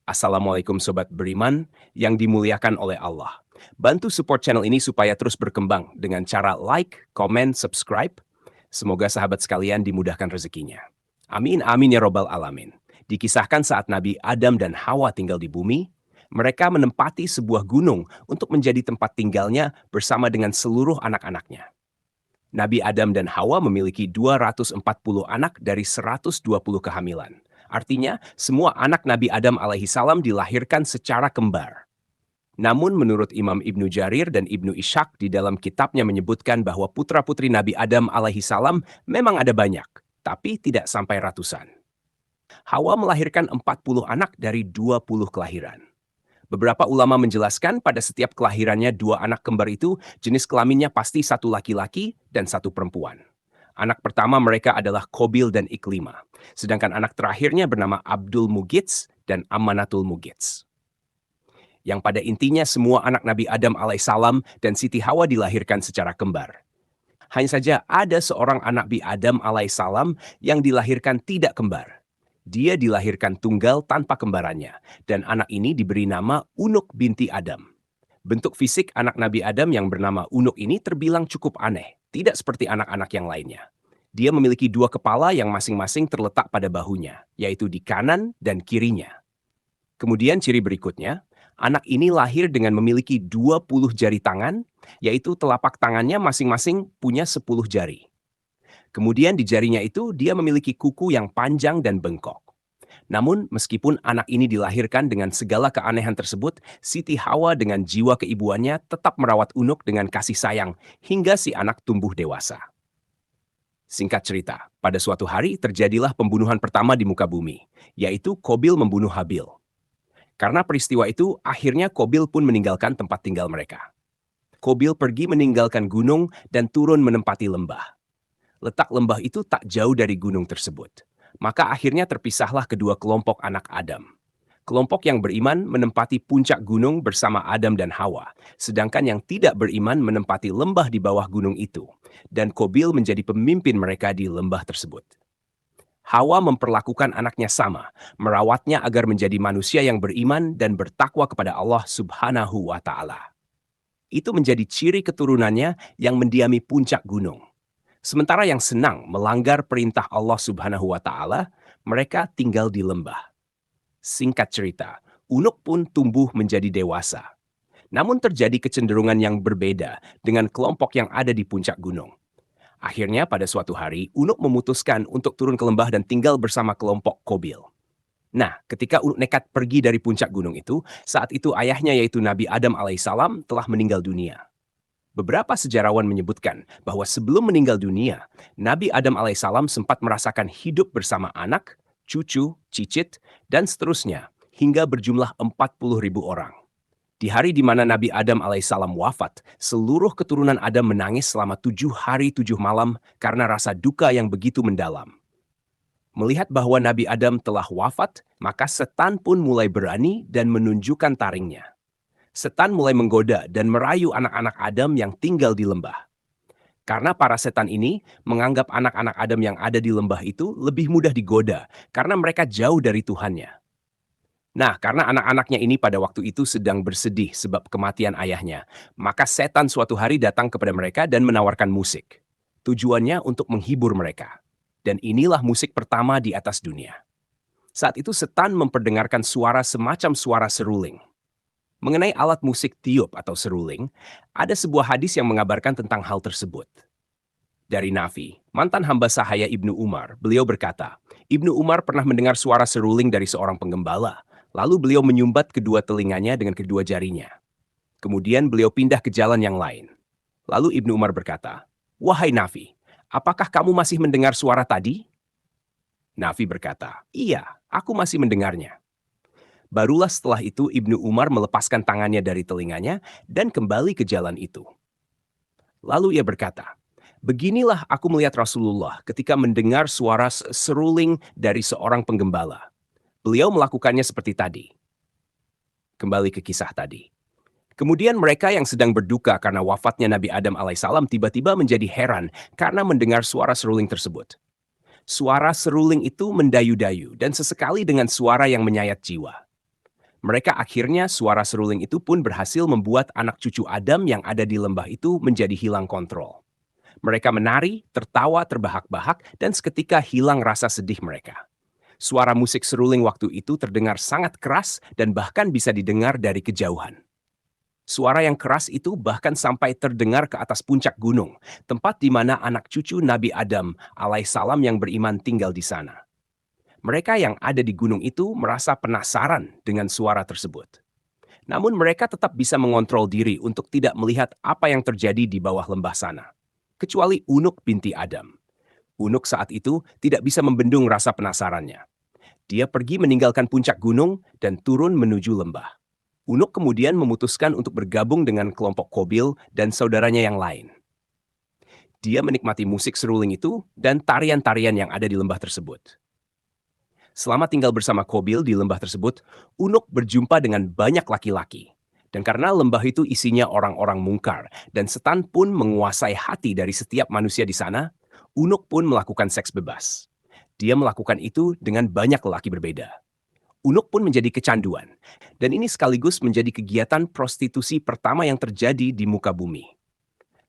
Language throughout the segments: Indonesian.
Assalamualaikum Sobat Beriman yang dimuliakan oleh Allah. Bantu support channel ini supaya terus berkembang dengan cara like, komen, subscribe. Semoga sahabat sekalian dimudahkan rezekinya. Amin, amin ya robbal alamin. Dikisahkan saat Nabi Adam dan Hawa tinggal di bumi, mereka menempati sebuah gunung untuk menjadi tempat tinggalnya bersama dengan seluruh anak-anaknya. Nabi Adam dan Hawa memiliki 240 anak dari 120 kehamilan. Artinya, semua anak Nabi Adam alaihi salam dilahirkan secara kembar. Namun menurut Imam Ibnu Jarir dan Ibnu Ishaq di dalam kitabnya menyebutkan bahwa putra-putri Nabi Adam alaihi salam memang ada banyak, tapi tidak sampai ratusan. Hawa melahirkan 40 anak dari 20 kelahiran. Beberapa ulama menjelaskan pada setiap kelahirannya dua anak kembar itu jenis kelaminnya pasti satu laki-laki dan satu perempuan. Anak pertama mereka adalah Kobil dan Iklima, sedangkan anak terakhirnya bernama Abdul Mugits dan Amanatul Mugits. Yang pada intinya semua anak Nabi Adam alaihissalam dan Siti Hawa dilahirkan secara kembar. Hanya saja ada seorang anak Nabi Adam alaihissalam yang dilahirkan tidak kembar. Dia dilahirkan tunggal tanpa kembarannya, dan anak ini diberi nama Unuk binti Adam. Bentuk fisik anak Nabi Adam yang bernama Unuk ini terbilang cukup aneh, tidak seperti anak-anak yang lainnya. Dia memiliki dua kepala yang masing-masing terletak pada bahunya, yaitu di kanan dan kirinya. Kemudian ciri berikutnya, anak ini lahir dengan memiliki 20 jari tangan, yaitu telapak tangannya masing-masing punya 10 jari. Kemudian di jarinya itu dia memiliki kuku yang panjang dan bengkok. Namun meskipun anak ini dilahirkan dengan segala keanehan tersebut, Siti Hawa dengan jiwa keibuannya tetap merawat Unuk dengan kasih sayang hingga si anak tumbuh dewasa. Singkat cerita, pada suatu hari terjadilah pembunuhan pertama di muka bumi, yaitu Kobil membunuh Habil. Karena peristiwa itu, akhirnya Kobil pun meninggalkan tempat tinggal mereka. Kobil pergi meninggalkan gunung dan turun menempati lembah. Letak lembah itu tak jauh dari gunung tersebut. Maka akhirnya terpisahlah kedua kelompok anak Adam. Kelompok yang beriman menempati puncak gunung bersama Adam dan Hawa, sedangkan yang tidak beriman menempati lembah di bawah gunung itu, dan Kobil menjadi pemimpin mereka di lembah tersebut. Hawa memperlakukan anaknya sama, merawatnya agar menjadi manusia yang beriman dan bertakwa kepada Allah Subhanahu wa Ta'ala. Itu menjadi ciri keturunannya yang mendiami puncak gunung. Sementara yang senang melanggar perintah Allah Subhanahu wa Ta'ala, mereka tinggal di lembah. Singkat cerita, Unuk pun tumbuh menjadi dewasa. Namun terjadi kecenderungan yang berbeda dengan kelompok yang ada di puncak gunung. Akhirnya pada suatu hari, Unuk memutuskan untuk turun ke lembah dan tinggal bersama kelompok Kobil. Nah, ketika Unuk nekat pergi dari puncak gunung itu, saat itu ayahnya yaitu Nabi Adam alaihissalam telah meninggal dunia. Beberapa sejarawan menyebutkan bahwa sebelum meninggal dunia, Nabi Adam alaihissalam sempat merasakan hidup bersama anak, cucu, cicit, dan seterusnya hingga berjumlah 40.000 orang. Di hari di mana Nabi Adam alaihissalam wafat, seluruh keturunan Adam menangis selama 7 hari 7 malam karena rasa duka yang begitu mendalam. Melihat bahwa Nabi Adam telah wafat, maka setan pun mulai berani dan menunjukkan taringnya. Setan mulai menggoda dan merayu anak-anak Adam yang tinggal di lembah. Karena para setan ini menganggap anak-anak Adam yang ada di lembah itu lebih mudah digoda karena mereka jauh dari Tuhannya. Nah, karena anak-anaknya ini pada waktu itu sedang bersedih sebab kematian ayahnya, maka setan suatu hari datang kepada mereka dan menawarkan musik. Tujuannya untuk menghibur mereka. Dan inilah musik pertama di atas dunia. Saat itu setan memperdengarkan suara semacam suara seruling. Mengenai alat musik tiup atau seruling, ada sebuah hadis yang mengabarkan tentang hal tersebut. Dari Nafi, mantan hamba sahaya Ibnu Umar, beliau berkata, Ibnu Umar pernah mendengar suara seruling dari seorang penggembala, lalu beliau menyumbat kedua telinganya dengan kedua jarinya. Kemudian beliau pindah ke jalan yang lain. Lalu Ibnu Umar berkata, "Wahai Nafi, apakah kamu masih mendengar suara tadi?" Nafi berkata, "Iya, aku masih mendengarnya." Barulah setelah itu Ibnu Umar melepaskan tangannya dari telinganya dan kembali ke jalan itu. Lalu ia berkata, "Beginilah aku melihat Rasulullah ketika mendengar suara seruling dari seorang penggembala. Beliau melakukannya seperti tadi." Kembali ke kisah tadi. Kemudian mereka yang sedang berduka karena wafatnya Nabi Adam alaihissalam tiba-tiba menjadi heran karena mendengar suara seruling tersebut. Suara seruling itu mendayu-dayu dan sesekali dengan suara yang menyayat jiwa. Mereka akhirnya suara seruling itu pun berhasil membuat anak cucu Adam yang ada di lembah itu menjadi hilang kontrol. Mereka menari, tertawa terbahak-bahak, dan seketika hilang rasa sedih mereka. Suara musik seruling waktu itu terdengar sangat keras dan bahkan bisa didengar dari kejauhan. Suara yang keras itu bahkan sampai terdengar ke atas puncak gunung, tempat di mana anak cucu Nabi Adam alaihissalam yang beriman tinggal di sana. Mereka yang ada di gunung itu merasa penasaran dengan suara tersebut. Namun mereka tetap bisa mengontrol diri untuk tidak melihat apa yang terjadi di bawah lembah sana. Kecuali Unuk binti Adam. Unuk saat itu tidak bisa membendung rasa penasarannya. Dia pergi meninggalkan puncak gunung dan turun menuju lembah. Unuk kemudian memutuskan untuk bergabung dengan kelompok Kobil dan saudaranya yang lain. Dia menikmati musik seruling itu dan tarian-tarian yang ada di lembah tersebut. Selama tinggal bersama Kobil di lembah tersebut, Unuk berjumpa dengan banyak laki-laki. Dan karena lembah itu isinya orang-orang mungkar dan setan pun menguasai hati dari setiap manusia di sana, Unuk pun melakukan seks bebas. Dia melakukan itu dengan banyak lelaki berbeda. Unuk pun menjadi kecanduan, dan ini sekaligus menjadi kegiatan prostitusi pertama yang terjadi di muka bumi.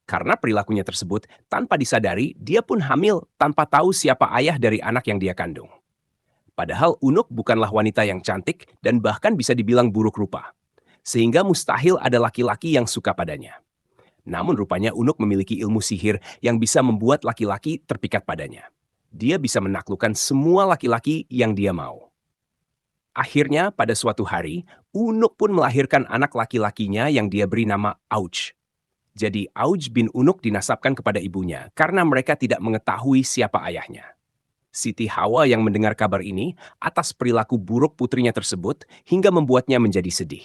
Karena perilakunya tersebut, tanpa disadari, dia pun hamil tanpa tahu siapa ayah dari anak yang dia kandung. Padahal Unuk bukanlah wanita yang cantik dan bahkan bisa dibilang buruk rupa. Sehingga mustahil ada laki-laki yang suka padanya. Namun rupanya Unuk memiliki ilmu sihir yang bisa membuat laki-laki terpikat padanya. Dia bisa menaklukkan semua laki-laki yang dia mau. Akhirnya pada suatu hari, Unuk pun melahirkan anak laki-lakinya yang dia beri nama Auj. Jadi Auj bin Unuk dinasabkan kepada ibunya karena mereka tidak mengetahui siapa ayahnya. Siti Hawa yang mendengar kabar ini atas perilaku buruk putrinya tersebut hingga membuatnya menjadi sedih.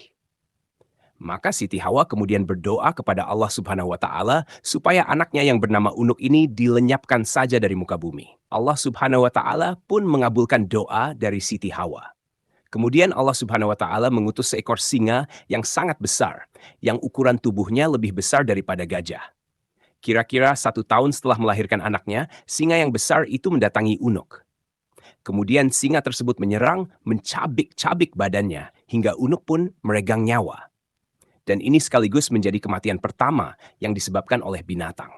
Maka Siti Hawa kemudian berdoa kepada Allah Subhanahu wa Ta'ala supaya anaknya yang bernama Unuk ini dilenyapkan saja dari muka bumi. Allah Subhanahu wa Ta'ala pun mengabulkan doa dari Siti Hawa. Kemudian Allah Subhanahu wa Ta'ala mengutus seekor singa yang sangat besar, yang ukuran tubuhnya lebih besar daripada gajah. Kira-kira 1 tahun setelah melahirkan anaknya, singa yang besar itu mendatangi Unuk. Kemudian singa tersebut menyerang, mencabik-cabik badannya, hingga Unuk pun meregang nyawa. Dan ini sekaligus menjadi kematian pertama yang disebabkan oleh binatang.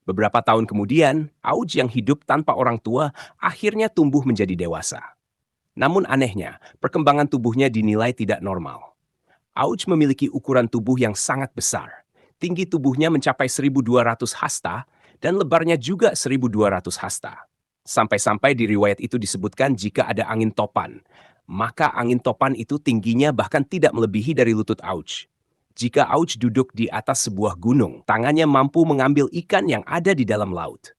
Beberapa tahun kemudian, Auj yang hidup tanpa orang tua akhirnya tumbuh menjadi dewasa. Namun anehnya, perkembangan tubuhnya dinilai tidak normal. Auj memiliki ukuran tubuh yang sangat besar. Tinggi tubuhnya mencapai 1.200 hasta dan lebarnya juga 1.200 hasta. Sampai-sampai di riwayat itu disebutkan jika ada angin topan, maka angin topan itu tingginya bahkan tidak melebihi dari lutut Auj. Jika Auj duduk di atas sebuah gunung, tangannya mampu mengambil ikan yang ada di dalam laut.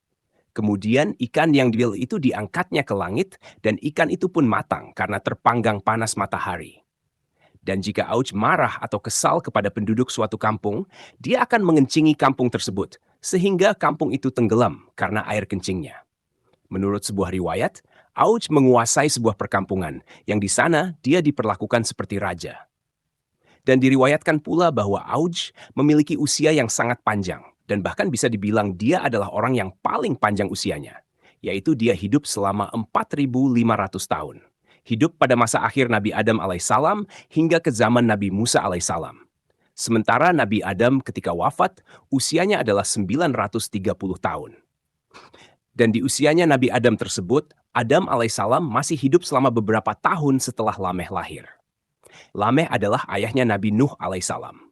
Kemudian ikan yang diambil itu diangkatnya ke langit dan ikan itu pun matang karena terpanggang panas matahari. Dan jika Auj marah atau kesal kepada penduduk suatu kampung, dia akan mengencingi kampung tersebut, sehingga kampung itu tenggelam karena air kencingnya. Menurut sebuah riwayat, Auj menguasai sebuah perkampungan, yang di sana dia diperlakukan seperti raja. Dan diriwayatkan pula bahwa Auj memiliki usia yang sangat panjang, dan bahkan bisa dibilang dia adalah orang yang paling panjang usianya, yaitu dia hidup selama 4.500 tahun. Hidup pada masa akhir Nabi Adam alaihissalam hingga ke zaman Nabi Musa alaihissalam. Sementara Nabi Adam ketika wafat, usianya adalah 930 tahun. Dan di usianya Nabi Adam tersebut, Adam alaihissalam masih hidup selama beberapa tahun setelah Lameh lahir. Lameh adalah ayahnya Nabi Nuh alaihissalam.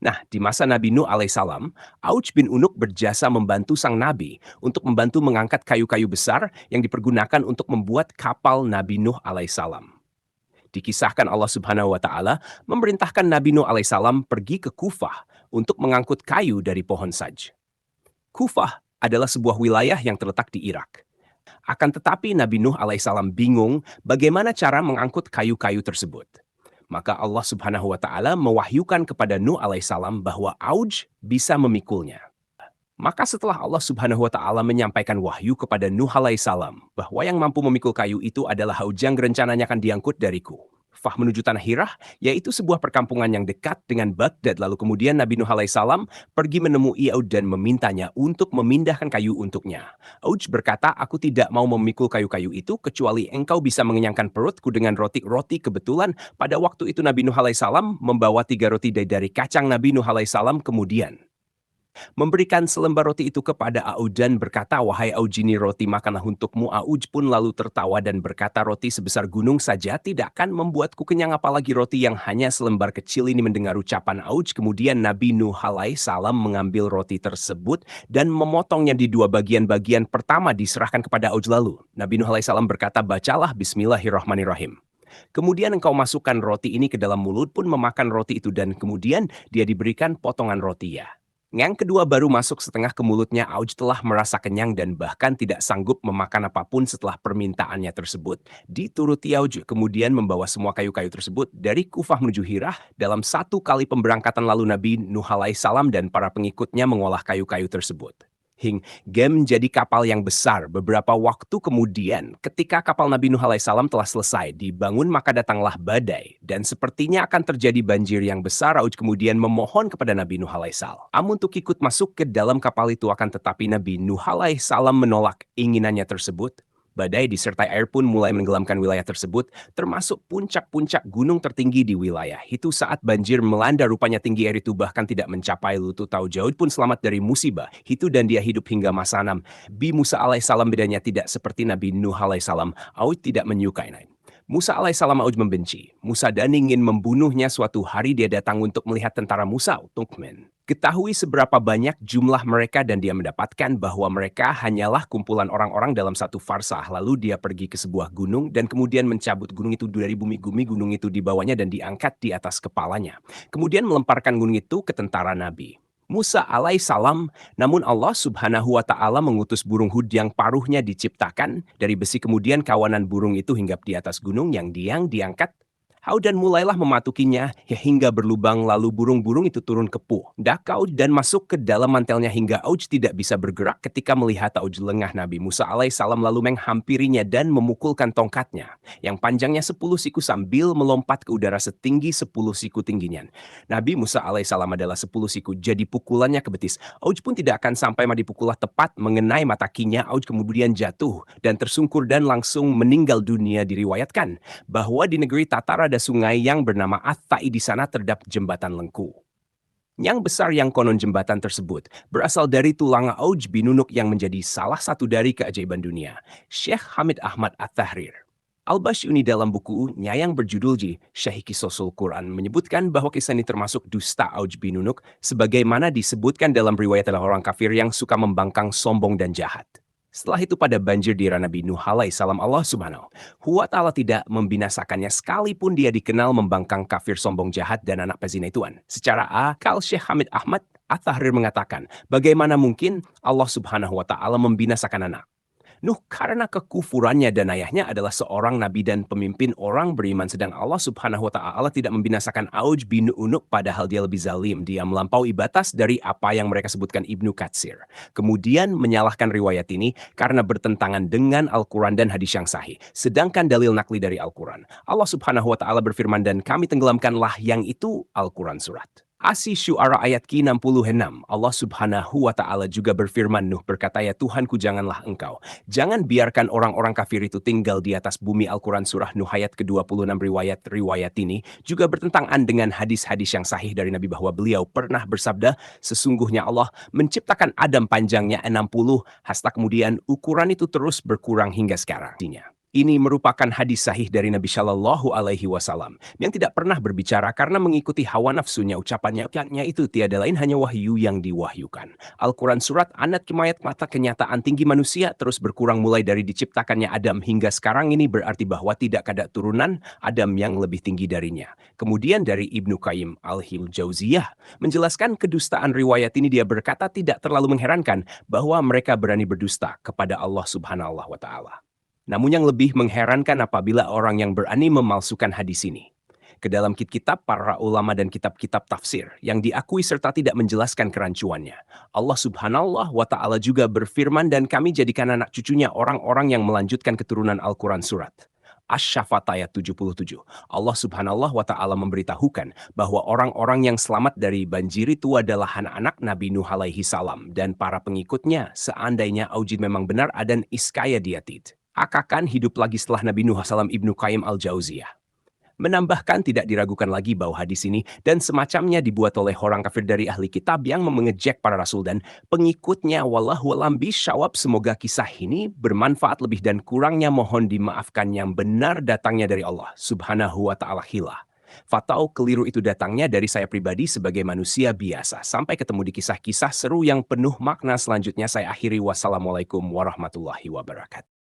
Nah, di masa Nabi Nuh alaihissalam, Auj bin Unuk berjasa membantu sang nabi untuk membantu mengangkat kayu-kayu besar yang dipergunakan untuk membuat kapal Nabi Nuh alaihissalam. Dikisahkan Allah Subhanahu wa Ta'ala memerintahkan Nabi Nuh alaihissalam pergi ke Kufah untuk mengangkut kayu dari pohon saj. Kufah adalah sebuah wilayah yang terletak di Irak. Akan tetapi Nabi Nuh alaihissalam bingung bagaimana cara mengangkut kayu-kayu tersebut. Maka Allah Subhanahu wa Ta'ala mewahyukan kepada Nuh alaihissalam bahwa Auj bisa memikulnya. Maka setelah Allah Subhanahu wa Ta'ala menyampaikan wahyu kepada Nuh alaihissalam bahwa yang mampu memikul kayu itu adalah Auj yang rencananya akan diangkut dariku. Kufah menuju tanah Hirah, yaitu sebuah perkampungan yang dekat dengan Baghdad. Lalu kemudian Nabi Nuh alaihissalam pergi menemui Auj dan memintanya untuk memindahkan kayu untuknya. Auj berkata, aku tidak mau memikul kayu-kayu itu kecuali engkau bisa mengenyangkan perutku dengan roti-roti. Kebetulan pada waktu itu Nabi Nuh alaihissalam membawa 3 roti dari kacang. Nabi Nuh alaihissalam kemudian memberikan selembar roti itu kepada Auj dan berkata, wahai Auj, ini roti, makanlah untukmu. Auj pun lalu tertawa dan berkata, roti sebesar gunung saja tidak akan membuatku kenyang, apalagi roti yang hanya selembar kecil ini. Mendengar ucapan Auj, kemudian Nabi Nuh alaihissalam mengambil roti tersebut dan memotongnya di 2 bagian. Bagian pertama diserahkan kepada Auj. Lalu Nabi Nuh alaihissalam berkata, bacalah Bismillahirrahmanirrahim. Kemudian engkau masukkan roti ini ke dalam mulut, pun memakan roti itu, dan kemudian dia diberikan potongan roti ya. Yang kedua baru masuk setengah ke mulutnya. Auj telah merasa kenyang dan bahkan tidak sanggup memakan apapun setelah permintaannya tersebut. Dituruti Auj kemudian membawa semua kayu-kayu tersebut dari Kufah menuju Hirah dalam 1 kali pemberangkatan. Lalu Nabi Nuh alaihissalam dan para pengikutnya mengolah kayu-kayu tersebut hingga menjadi kapal yang besar. Beberapa waktu kemudian, ketika kapal Nabi Nuh alaihissalam telah selesai dibangun, maka datanglah badai dan sepertinya akan terjadi banjir yang besar. Auj kemudian memohon kepada Nabi Nuh alaihissalam untuk ikut masuk ke dalam kapal itu, akan tetapi Nabi Nuh alaihissalam menolak inginannya tersebut. Badai disertai air pun mulai menenggelamkan wilayah tersebut, termasuk puncak-puncak gunung tertinggi di wilayah itu. Saat banjir melanda, rupanya tinggi air itu bahkan tidak mencapai lutut. Auj pun selamat dari musibah itu dan dia hidup hingga masa Nabi Musa alaihissalam. Bedanya tidak seperti Nabi Nuh alaihissalam, Auj tidak menyukai Musa alaihissalam. Auj membenci Musa dan ingin membunuhnya. Suatu hari dia datang untuk melihat tentara Musa untuk ketahui seberapa banyak jumlah mereka, dan dia mendapatkan bahwa mereka hanyalah kumpulan orang-orang dalam 1 farsah. Lalu dia pergi ke sebuah gunung dan kemudian mencabut gunung itu dari bumi. Gunung itu dibawanya dan diangkat di atas kepalanya. Kemudian melemparkan gunung itu ke tentara Nabi Musa alaihissalam. Namun Allah subhanahu wa ta'ala mengutus burung hud yang paruhnya diciptakan dari besi. Kemudian kawanan burung itu hinggap di atas gunung yang diangkat dan mulailah mematukinya hingga berlubang. Lalu burung-burung itu turun ke pundak Auj dan masuk ke dalam mantelnya hingga Auj tidak bisa bergerak. Ketika melihat Auj lengah, Nabi Musa alaihissalam lalu menghampirinya dan memukulkan tongkatnya yang panjangnya 10 siku sambil melompat ke udara setinggi 10 siku tingginya. Nabi Musa alaihissalam adalah 10 siku, jadi pukulannya ke betis. Auj pun tidak akan sampai dipukullah tepat mengenai mata kakinya. Auj kemudian jatuh dan tersungkur dan langsung meninggal dunia. Diriwayatkan bahwa di negeri Tatar ada sungai yang bernama At-Tai. Di sana terdapat jembatan lengku yang besar, yang konon jembatan tersebut berasal dari tulang Auj bin Nunuk yang menjadi salah satu dari keajaiban dunia. Syekh Hamid Ahmad At-Tahrir Al-Basyuni dalam bukunya yang berjudul Syahih Qisosul Quran menyebutkan bahwa kisah ini termasuk dusta Auj bin Nunuk, sebagaimana disebutkan dalam riwayat adalah orang kafir yang suka membangkang, sombong dan jahat. Setelah itu pada banjir di era Nabi Nuh alaihissalam, Allah subhanahu wa ta'ala tidak membinasakannya sekalipun dia dikenal membangkang, kafir, sombong, jahat, dan anak pezina ituan. Secara akal, Syekh Hamid Ahmad At-Tahrir mengatakan, bagaimana mungkin Allah subhanahu wa ta'ala membinasakan anak Nuh karena kekufurannya, dan ayahnya adalah seorang nabi dan pemimpin orang beriman. Sedang Allah subhanahu wa ta'ala tidak membinasakan Auj bin Nunuk padahal dia lebih zalim. Dia melampaui batas dari apa yang mereka sebutkan. Ibnu Katsir kemudian menyalahkan riwayat ini karena bertentangan dengan Al-Quran dan hadis yang sahih. Sedangkan dalil nakli dari Al-Quran, Allah subhanahu wa ta'ala berfirman, dan kami tenggelamkanlah yang itu Al-Quran surat Asy-Syu'ara ayat ke-66. Allah subhanahu wa ta'ala juga berfirman, Nuh berkata, ya Tuhanku, janganlah engkau jangan biarkan orang-orang kafir itu tinggal di atas bumi. Al-Quran surah Nuh ayat ke-26. Riwayat ini juga bertentangan dengan hadis-hadis yang sahih dari Nabi bahwa beliau pernah bersabda, sesungguhnya Allah menciptakan Adam panjangnya 60 hasta, kemudian ukuran itu terus berkurang hingga sekarang. Ini merupakan hadis sahih dari Nabi Shallallahu Alaihi Wasallam yang tidak pernah berbicara karena mengikuti hawa nafsunya. Ucapannya itu tiada lain hanya wahyu yang diwahyukan. Al-Quran surat An-Nat kimayat mata kenyataan tinggi manusia terus berkurang mulai dari diciptakannya Adam hingga sekarang ini, berarti bahwa tidak ada turunan Adam yang lebih tinggi darinya. Kemudian dari Ibnu Qayyim Al-Jauziyah menjelaskan kedustaan riwayat ini, dia berkata tidak terlalu mengherankan bahwa mereka berani berdusta kepada Allah Subhanahu wa Ta'ala. Namun yang lebih mengherankan apabila orang yang berani memalsukan hadis ini ke dalam kitab para ulama dan kitab-kitab tafsir yang diakui serta tidak menjelaskan kerancuannya. Allah subhanahu wa ta'ala juga berfirman, dan kami jadikan anak cucunya orang-orang yang melanjutkan keturunan Al-Quran surat Asy-Syafat ayat 77. Allah Subhanahu wa Ta'ala memberitahukan bahwa orang-orang yang selamat dari banjir itu adalah anak-anak Nabi Nuh alaihi salam dan para pengikutnya seandainya Aujid memang benar dan Iskaya Diatid akan hidup lagi setelah Nabi Nuh salam. Ibnu Qayyim al-Jauziyah menambahkan tidak diragukan lagi bahwa hadis ini dan semacamnya dibuat oleh orang kafir dari ahli kitab yang mengejek para rasul dan pengikutnya. Wallahu a'lam bishawab. Semoga kisah ini bermanfaat. Lebih dan kurangnya mohon dimaafkan. Yang benar datangnya dari Allah Subhanahu wa Ta'ala. Hilah fatau keliru itu datangnya dari saya pribadi sebagai manusia biasa. Sampai ketemu di kisah-kisah seru yang penuh makna selanjutnya. Saya akhiri. Wassalamualaikum warahmatullahi wabarakatuh.